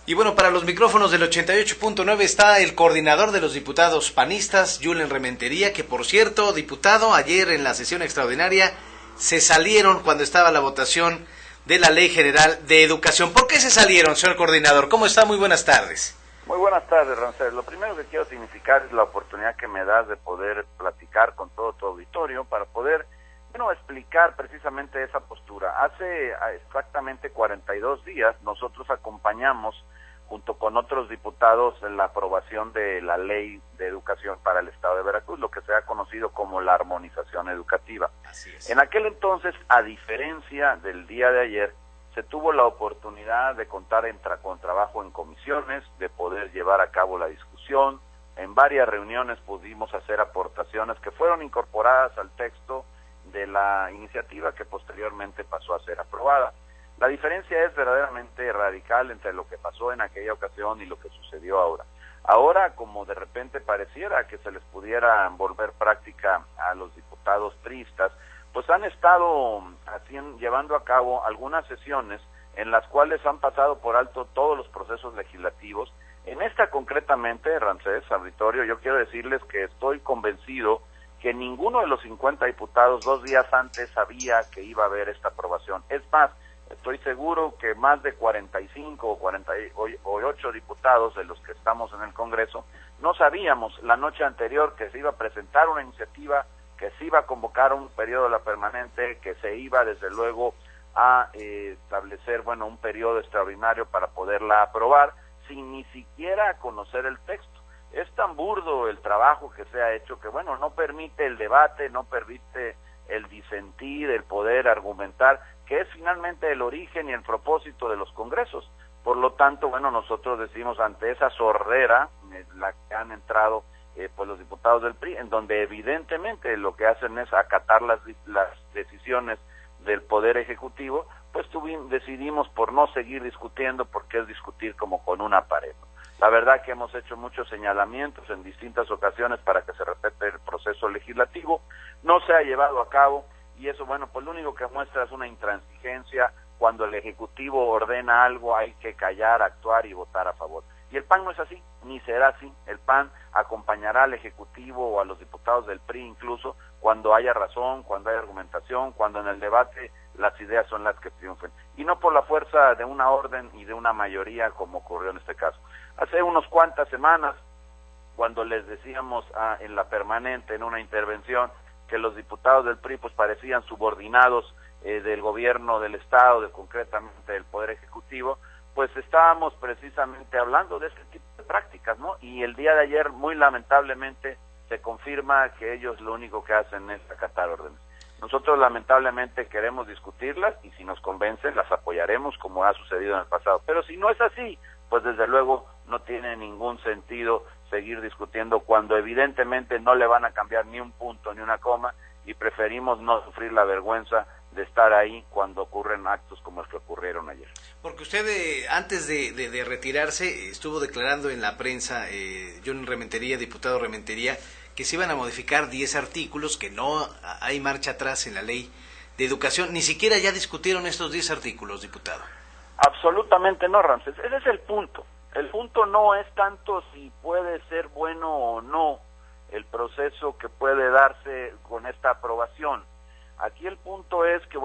Y bueno, para los micrófonos del 88.9 está el coordinador de los diputados panistas, Julen Rementería, que por cierto, diputado, ayer en la sesión extraordinaria se salieron cuando estaba la votación de la Ley General de Educación. ¿Por qué se salieron, señor coordinador? ¿Cómo está? Muy buenas tardes. Muy buenas tardes, Rancés. Lo primero que quiero significar es la oportunidad que me das de poder platicar con todo tu auditorio para poder, explicar precisamente esa postura. Hace exactamente 42 días nosotros acompañamos junto con otros diputados en la aprobación de la Ley de Educación para el Estado de Veracruz, lo que se ha conocido como la armonización educativa. Así es. En aquel entonces, a diferencia del día de ayer, se tuvo la oportunidad de contar con trabajo en comisiones, de poder llevar a cabo la discusión. En varias reuniones pudimos hacer aportaciones que fueron incorporadas al texto de la iniciativa que posteriormente pasó a ser aprobada. La diferencia es verdaderamente radical entre lo que pasó en aquella ocasión y lo que sucedió ahora. Ahora, como de repente pareciera que se les pudiera volver práctica a los diputados priistas, pues han estado llevando a cabo algunas sesiones en las cuales han pasado por alto todos los procesos legislativos. En esta concretamente, Rancés, auditorio, yo quiero decirles que estoy convencido que ninguno de los 50 diputados 2 días antes sabía que iba a haber esta aprobación. Es más, estoy seguro que más de 45 o 48 diputados de los que estamos en el Congreso no sabíamos la noche anterior que se iba a presentar una iniciativa, que se iba a convocar un periodo de la permanente, que se iba desde luego a establecer, un periodo extraordinario para poderla aprobar, sin ni siquiera conocer el texto. Es tan burdo el trabajo que se ha hecho que, no permite el debate, no permite el disentir, el poder argumentar, que es finalmente el origen y el propósito de los congresos. Por lo tanto, nosotros decimos ante esa sordera, la que han entrado los diputados del PRI, en donde evidentemente lo que hacen es acatar las decisiones del Poder Ejecutivo, pues decidimos por no seguir discutiendo, porque es discutir como con una pared. La verdad que hemos hecho muchos señalamientos en distintas ocasiones para que se respete el proceso legislativo, no se ha llevado a cabo, y eso, pues lo único que muestra es una intransigencia. Cuando el Ejecutivo ordena algo hay que callar, actuar y votar a favor. Y el PAN no es así, ni será así. El PAN acompañará al Ejecutivo o a los diputados del PRI incluso cuando haya razón, cuando haya argumentación, cuando en el debate las ideas son las que triunfen. Y no por la fuerza de una orden y de una mayoría como ocurrió en este caso. Hace unos cuantas semanas, cuando les decíamos en la permanente, en una intervención, que los diputados del PRI pues parecían subordinados del gobierno del Estado, concretamente del Poder Ejecutivo, pues estábamos precisamente hablando de este tipo de prácticas, ¿no? Y el día de ayer, muy lamentablemente, se confirma que ellos lo único que hacen es acatar órdenes. Nosotros lamentablemente queremos discutirlas y si nos convencen las apoyaremos como ha sucedido en el pasado. Pero si no es así, pues desde luego no tiene ningún sentido seguir discutiendo cuando evidentemente no le van a cambiar ni un punto ni una coma y preferimos no sufrir la vergüenza de estar ahí cuando ocurren actos como los que ocurrieron ayer. Porque usted antes de retirarse estuvo declarando en la prensa, Julen Rementería, diputado Rementería, que se iban a modificar 10 artículos, que no hay marcha atrás en la Ley de Educación. Ni siquiera ya discutieron estos 10 artículos, diputado. Absolutamente no, Ramsés. Ese es el punto. El punto no es tanto si puede ser bueno o no el proceso que puede darse con esta aprobación. Aquí el punto es que,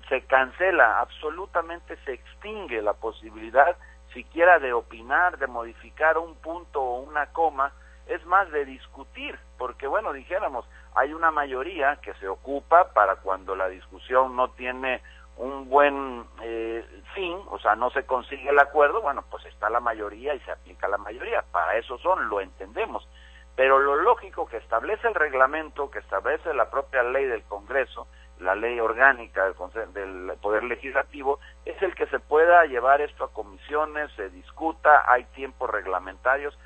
se cancela, absolutamente se extingue la posibilidad siquiera de opinar, de modificar un punto o una coma, es más de discutir, porque dijéramos, hay una mayoría que se ocupa para cuando la discusión no tiene un buen fin, no se consigue el acuerdo, pues está la mayoría y se aplica la mayoría, para eso lo entendemos. Pero lo lógico que establece el reglamento, que establece la propia ley del Congreso, la ley orgánica del Poder Legislativo, es el que se pueda llevar esto a comisiones, se discuta, hay tiempos reglamentarios.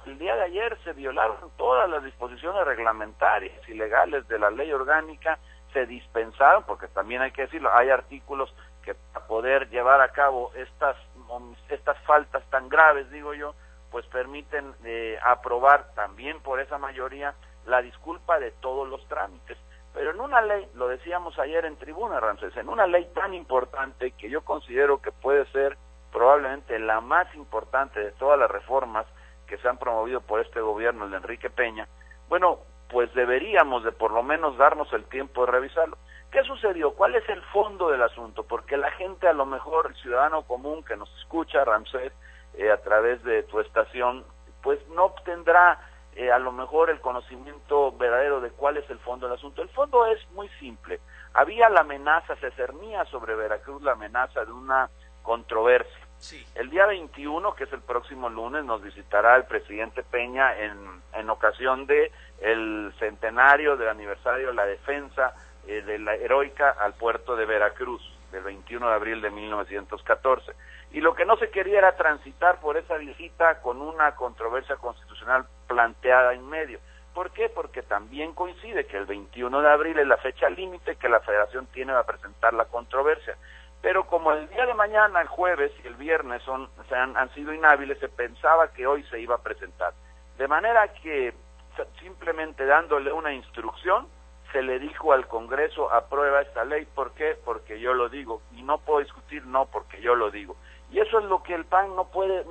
El día de ayer se violaron todas las disposiciones reglamentarias y legales de la ley orgánica, se dispensaron, porque también hay que decirlo, hay artículos que para poder llevar a cabo estas faltas tan graves, digo yo, pues permiten aprobar también por esa mayoría la disculpa de todos los trámites. Pero en una ley, lo decíamos ayer en tribuna, Ramsés, en una ley tan importante que yo considero que puede ser probablemente la más importante de todas las reformas que se han promovido por este gobierno, el de Enrique Peña, bueno, pues deberíamos de por lo menos darnos el tiempo de revisarlo. ¿Qué sucedió? ¿Cuál es el fondo del asunto? Porque la gente, a lo mejor, el ciudadano común que nos escucha, Ramsés, a través de tu estación, pues no obtendrá a lo mejor el conocimiento verdadero de cuál es el fondo del asunto. El fondo es muy simple. Había la amenaza, se cernía sobre Veracruz la amenaza de una controversia. Sí. El día 21, que es el próximo lunes, nos visitará el presidente Peña en ocasión de el centenario del aniversario de la defensa de la heroica al puerto de Veracruz, del 21 de abril de 1914. Y lo que no se quería era transitar por esa visita con una controversia constitucional planteada en medio. ¿Por qué? Porque también coincide que el 21 de abril es la fecha límite que la Federación tiene para presentar la controversia. Pero como el día de mañana, el jueves y el viernes han sido inhábiles, se pensaba que hoy se iba a presentar. De manera que simplemente dándole una instrucción, se le dijo al Congreso: aprueba esta ley. ¿Por qué? Porque yo lo digo. Y no puedo discutir, no, porque yo lo digo. Y eso es lo que el PAN no puede,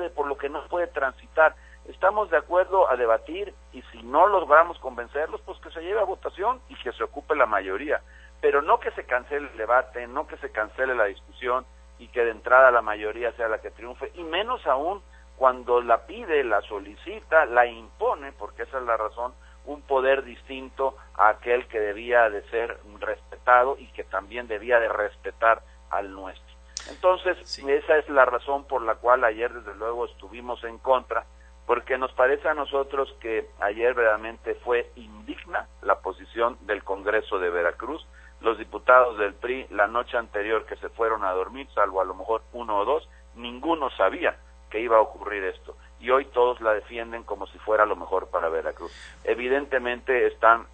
por lo que no puede transitar. Estamos de acuerdo a debatir, y si no logramos convencerlos, pues que se lleve a votación y que se ocupe la mayoría. Pero no que se cancele el debate, no que se cancele la discusión y que de entrada la mayoría sea la que triunfe, y menos aún cuando la pide, la solicita, la impone, porque esa es la razón, un poder distinto a aquel que debía de ser respetado y que también debía de respetar al nuestro. Entonces, sí, esa es la razón por la cual ayer desde luego estuvimos en contra, porque nos parece a nosotros que ayer verdaderamente fue indigna la posición del Congreso de Veracruz. Los diputados del PRI la noche anterior que se fueron a dormir, salvo a lo mejor uno o dos, ninguno sabía que iba a ocurrir esto, y hoy todos la defienden como si fuera lo mejor para Veracruz. Evidentemente están,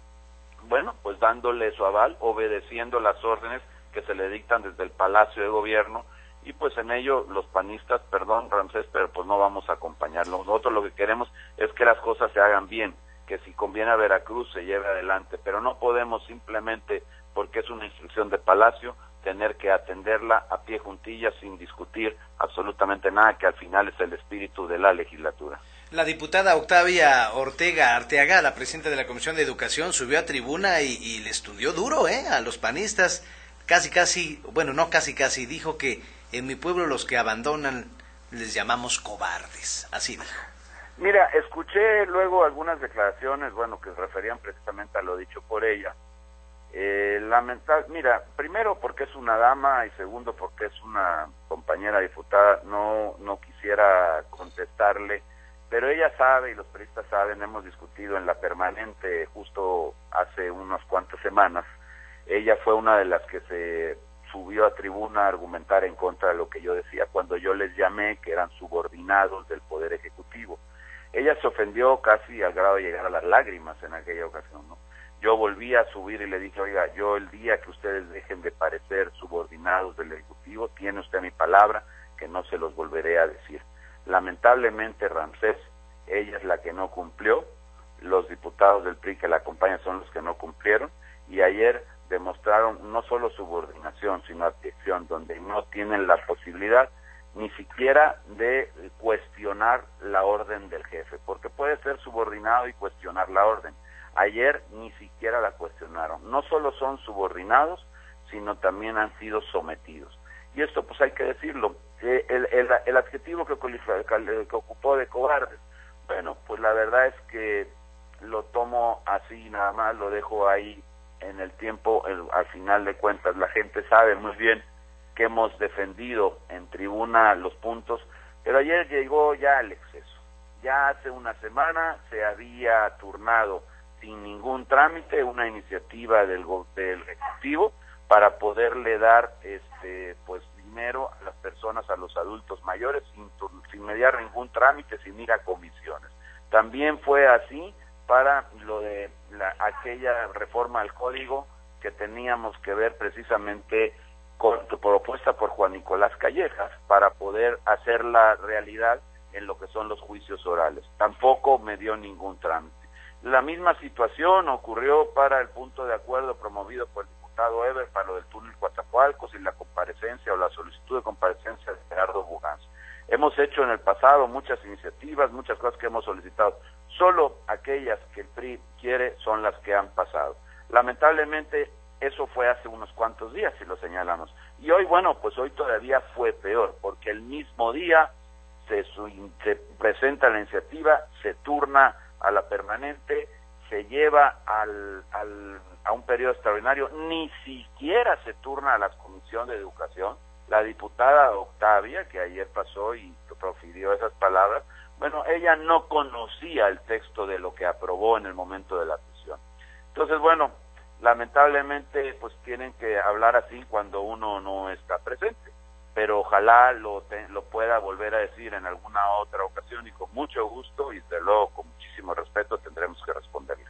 bueno, pues dándole su aval, obedeciendo las órdenes que se le dictan desde el Palacio de Gobierno, y pues en ello los panistas, perdón Ramsés, pero pues no vamos a acompañarlos. Nosotros lo que queremos es que las cosas se hagan bien, que si conviene a Veracruz se lleve adelante, pero no podemos simplemente, porque es una instrucción de Palacio, tener que atenderla a pie juntillas sin discutir absolutamente nada, que al final es el espíritu de la legislatura. La diputada Octavia Ortega Arteaga, la presidenta de la Comisión de Educación, subió a tribuna y le estudió duro a los panistas. Casi, bueno, no casi, dijo que en mi pueblo los que abandonan les llamamos cobardes, así dijo. Mira, escuché luego algunas declaraciones, bueno, que se referían precisamente a lo dicho por ella. Mira, primero porque es una dama y segundo porque es una compañera diputada, no quisiera contestarle, pero ella sabe y los periodistas saben, hemos discutido en la permanente justo hace unas cuantas semanas. Ella fue una de las que se subió a tribuna a argumentar en contra de lo que yo decía cuando yo les llamé que eran subordinados del Poder Ejecutivo. Ella se ofendió casi al grado de llegar a las lágrimas en aquella ocasión, ¿no? Yo volví a subir y le dije: oiga, yo el día que ustedes dejen de parecer subordinados del Ejecutivo, tiene usted mi palabra que no se los volveré a decir. Lamentablemente, Ramsés, ella es la que no cumplió, los diputados del PRI que la acompañan son los que no cumplieron, y ayer demostraron no solo subordinación, sino abyección, donde no tienen la posibilidad ni siquiera de cuestionar la orden del jefe, porque puede ser subordinado y cuestionar la orden. Ayer ni siquiera la cuestionaron. No solo son subordinados, sino también han sido sometidos. Y esto pues hay que decirlo. El adjetivo que ocupó de cobardes, bueno, pues la verdad es que lo tomo así nada más, lo dejo ahí en el tiempo. Al final de cuentas la gente sabe muy bien que hemos defendido en tribuna los puntos, pero ayer llegó ya al exceso. Ya hace una semana se había turnado sin ningún trámite una iniciativa del Ejecutivo para poderle dar pues dinero a las personas, a los adultos mayores, sin mediar ningún trámite, sin ir a comisiones. También fue así para lo de aquella reforma al código que teníamos que ver precisamente propuesta por Juan Nicolás Callejas para poder hacerla realidad en lo que son los juicios orales. Tampoco me dio ningún trámite. La misma situación ocurrió para el punto de acuerdo promovido por el diputado diputado Eber para lo del túnel Coatzacoalcos y la comparecencia o la solicitud de comparecencia de Gerardo Buganza. Hemos hecho en el pasado muchas iniciativas, muchas cosas que hemos solicitado. Solo aquellas que el PRI quiere son las que han pasado. Lamentablemente, eso fue hace unos cuantos días, si lo señalamos. Y hoy, bueno, pues hoy todavía fue peor, porque el mismo día se presenta la iniciativa, se turna a la permanente, se lleva a un periodo extraordinario, ni siquiera se turna a la Comisión de Educación. La diputada Octavia, que ayer pasó y profirió esas palabras, bueno, ella no conocía el texto de lo que aprobó en el momento de la sesión. Entonces, bueno, lamentablemente, pues tienen que hablar así cuando uno no está presente, pero ojalá lo pueda volver a decir en alguna otra ocasión y con mucho gusto y desde luego con muchísimo respeto tendremos que responderle.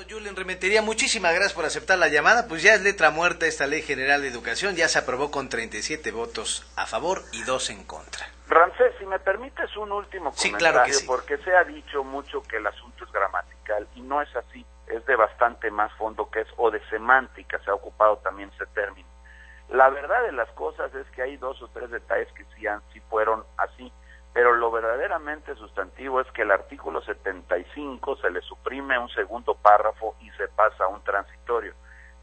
Julen Rementería, muchísimas gracias por aceptar la llamada. Pues ya es letra muerta esta Ley General de Educación, ya se aprobó con 37 votos a favor y 2 en contra. Ramsés, si me permites un último comentario, claro que sí. Porque se ha dicho mucho que el asunto es gramatical y no es así, es de bastante más fondo que es, o de semántica, se ha ocupado también ese término. La verdad de las cosas es que hay 2 o 3 detalles que sí fueron así, pero lo verdaderamente sustantivo es que el artículo 75 se le suprime un segundo párrafo y se pasa a un transitorio.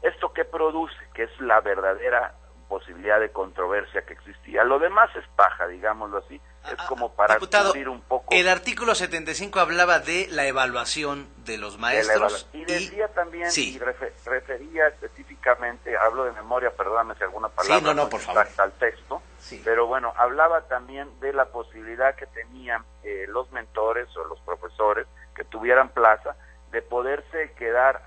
¿Esto qué produce? Que es la verdadera posibilidad de controversia que existía. Lo demás es paja, digámoslo así, es como para diputado, cubrir un poco. El artículo 75 hablaba de la evaluación de los maestros. Y decía también, sí. Y refería específicamente, hablo de memoria, perdóname si alguna palabra no, por favor. Al texto, sí. Pero bueno, hablaba también de la posibilidad que tenían los mentores o los profesores que tuvieran plaza de poderse quedar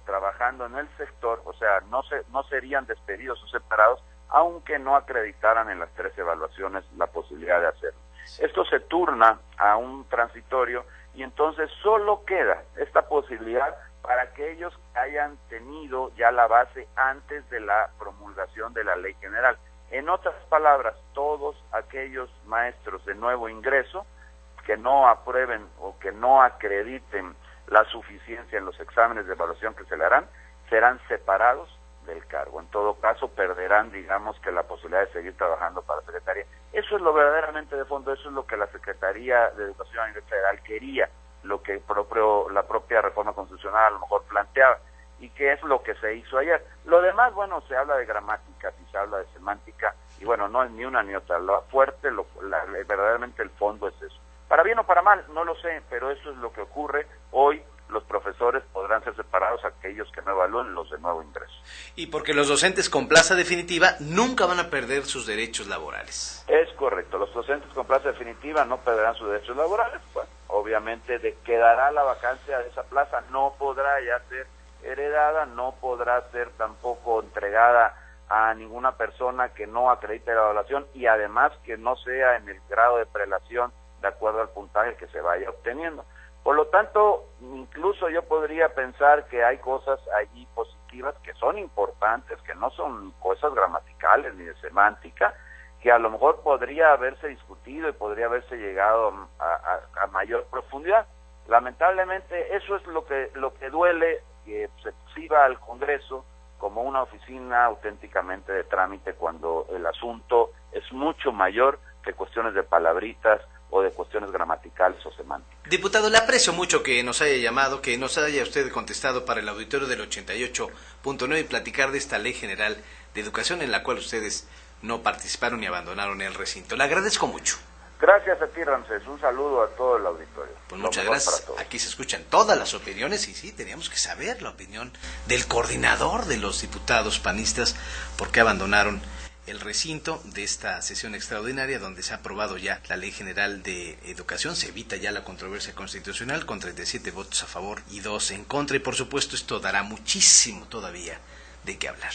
trabajando en el sector, o sea, no serían despedidos o separados, aunque no acreditaran en las 3 evaluaciones la posibilidad de hacerlo. Sí. Esto se turna a un transitorio y entonces solo queda esta posibilidad para aquellos que hayan tenido ya la base antes de la promulgación de la ley general. En otras palabras, todos aquellos maestros de nuevo ingreso que no aprueben o que no acrediten la suficiencia en los exámenes de evaluación que se le harán, serán separados del cargo. En todo caso, perderán, digamos, que la posibilidad de seguir trabajando para la Secretaría. Eso es lo verdaderamente de fondo, eso es lo que la Secretaría de Educación a nivel federal quería, lo que la propia reforma constitucional a lo mejor planteaba, y que es lo que se hizo ayer. Lo demás, bueno, se habla de gramática, y se habla de semántica, y bueno, no es ni una ni otra. Lo fuerte, verdaderamente el fondo es eso. Para bien o para mal, no lo sé, pero eso es lo que ocurre hoy. Los profesores podrán ser separados aquellos que no evalúen, los de nuevo ingreso. Y porque los docentes con plaza definitiva nunca van a perder sus derechos laborales. Es correcto, los docentes con plaza definitiva no perderán sus derechos laborales. Bueno, obviamente quedará la vacancia de esa plaza, no podrá ya ser heredada, no podrá ser tampoco entregada a ninguna persona que no acredite la evaluación y además que no sea en el grado de prelación de acuerdo al puntaje que se vaya obteniendo. Por lo tanto, incluso yo podría pensar que hay cosas allí positivas que son importantes, que no son cosas gramaticales ni de semántica, que a lo mejor podría haberse discutido y podría haberse llegado a mayor profundidad. Lamentablemente, eso es lo que duele, que se exhiba al Congreso como una oficina auténticamente de trámite cuando el asunto es mucho mayor que cuestiones de palabritas o de cuestiones gramaticales o semánticas. Diputado, le aprecio mucho que nos haya llamado, que nos haya usted contestado para el auditorio del 88.9 y platicar de esta Ley General de Educación en la cual ustedes no participaron y abandonaron el recinto. Le agradezco mucho. Gracias a ti, Ramsés. Un saludo a todo el auditorio. Pues muchas gracias. Aquí se escuchan todas las opiniones y sí, teníamos que saber la opinión del coordinador de los diputados panistas porque abandonaron el recinto de esta sesión extraordinaria donde se ha aprobado ya la Ley General de Educación, se evita ya la controversia constitucional con 37 votos a favor y 2 en contra y por supuesto esto dará muchísimo todavía de qué hablar.